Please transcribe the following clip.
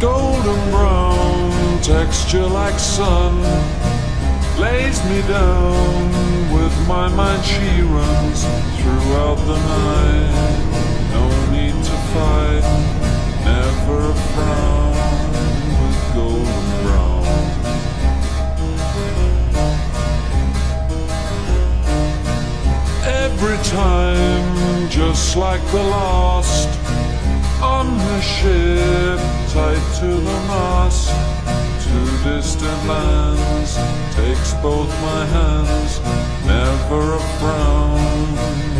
Golden brown texture like sun lays me down. With my mind she runs throughout the night. No need to fight, never a frown with golden brown. Every time, just like the last, on her ship, tied to the mast, to distant lands, takes both my hands, never a frown